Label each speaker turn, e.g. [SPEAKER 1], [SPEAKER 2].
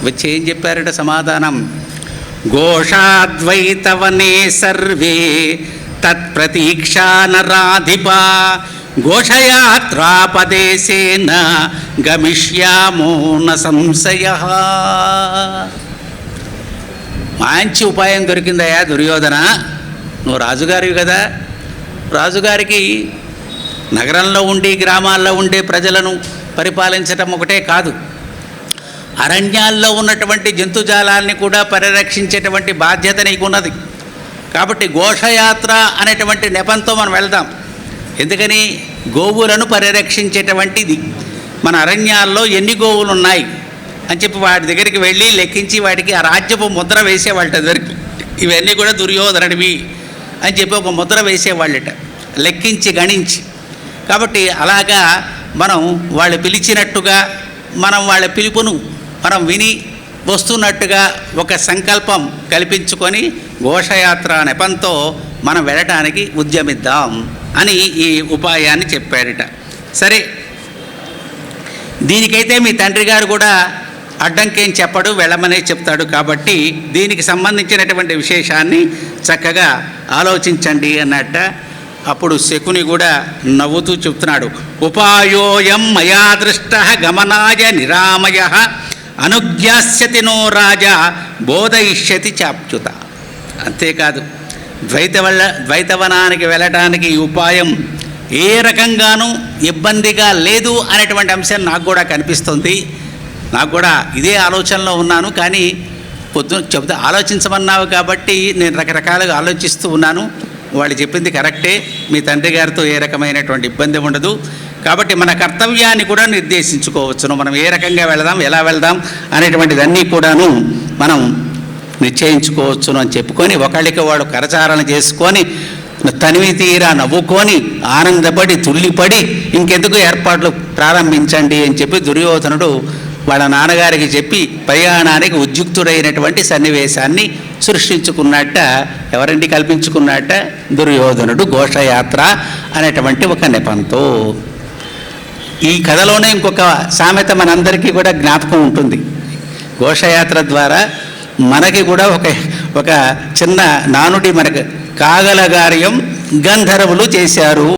[SPEAKER 1] వచ్చి ఏం చెప్పారట సమాధానం? ఘోషాద్వైతవనే సర్వే తత్ప్రతీక్షా నరాధిపా ఘోషయాత్రాపదేశేన గమిష్యామో న సంశయః. మంచి ఉపాయం దొరికిందయ్యా దుర్యోధన, నువ్వు రాజుగారివి కదా. రాజుగారికి నగరంలో ఉండి గ్రామాల్లో ఉండే ప్రజలను పరిపాలించటం ఒకటే కాదు, అరణ్యాల్లో ఉన్నటువంటి జంతుజాలాన్ని కూడా పరిరక్షించేటువంటి బాధ్యత నీకున్నది. కాబట్టి ఘోషయాత్ర అనేటువంటి నెపంతో మనం వెళ్దాం. ఎందుకని? గోవులను పరిరక్షించేటువంటిది. మన అరణ్యాల్లో ఎన్ని గోవులు ఉన్నాయి అని చెప్పి వాటి దగ్గరికి వెళ్ళి లెక్కించి వాటికి ఆ రాజ్యపు ముద్ర వేసేవాళ్ళట. దగ్గరికి ఇవన్నీ కూడా దుర్యోధనుడివి అని చెప్పి ఒక ముద్ర వేసేవాళ్ళట, లెక్కించి గణించి. కాబట్టి అలాగా మనం వాళ్ళు పిలిచినట్టుగా మనం వాళ్ళ పిలుపును మనం విని వస్తున్నట్టుగా ఒక సంకల్పం కల్పించుకొని ఘోషయాత్ర నెపంతో మనం వెళ్ళటానికి ఉద్యమిద్దాం అని ఈ ఉపాయాన్ని చెప్పాడట. సరే, దీనికైతే మీ తండ్రి గారు కూడా అడ్డంకేం చెప్పడు, వెళ్ళమనే చెప్తాడు. కాబట్టి దీనికి సంబంధించినటువంటి విశేషాన్ని చక్కగా ఆలోచించండి అన్నట్ట. అప్పుడు శకుని కూడా నవ్వుతూ చెప్తున్నాడు, ఉపాయోయం మయా దృష్ట గమనాయ నిరామయ అనుజ్ఞాస్యతి నో రాజా బోధయిష్యతి చాప్యుత. అంతేకాదు, ద్వైతవనానికి వెళ్ళటానికి ఈ ఉపాయం ఏ రకంగానూ ఇబ్బందిగా లేదు అనేటువంటి అంశం నాకు కూడా కనిపిస్తుంది. నాకు కూడా ఇదే ఆలోచనలో ఉన్నాను. కానీ పొద్దున చెబుతా ఆలోచించమన్నావు కాబట్టి నేను రకరకాలుగా ఆలోచిస్తూ ఉన్నాను. వాళ్ళు చెప్పింది కరెక్టే, మీ తండ్రి గారితో ఏ రకమైనటువంటి ఇబ్బంది ఉండదు. కాబట్టి మన కర్తవ్యాన్ని కూడా నిర్దేశించుకోవచ్చును. మనం ఏ రకంగా వెళదాం, ఎలా వెళదాం అనేటువంటిదన్నీ కూడాను మనం నిశ్చయించుకోవచ్చును అని చెప్పుకొని ఒకళ్ళకి వాడు కరచారణ చేసుకొని తనివి తీరా నవ్వుకొని ఆనందపడి తుల్లిపడి ఇంకెందుకు ఏర్పాట్లు ప్రారంభించండి అని చెప్పి దుర్యోధనుడు వాళ్ళ నాన్నగారికి చెప్పి ప్రయాణానికి ఉద్యుక్తుడైనటువంటి సన్నివేశాన్ని సృష్టించుకున్నట్ట. ఎవరండి కల్పించుకున్నట్ట? దుర్యోధనుడు ఘోషయాత్ర అనేటువంటి ఒక నెపంతో. ఈ కథలోనే ఇంకొక సామెత మనందరికీ కూడా జ్ఞాపకం ఉంటుంది. ఘోషయాత్ర ద్వారా మనకి కూడా ఒక చిన్న నానుడి మనకు కాగలగార్యం గంధర్వులు చేశారు.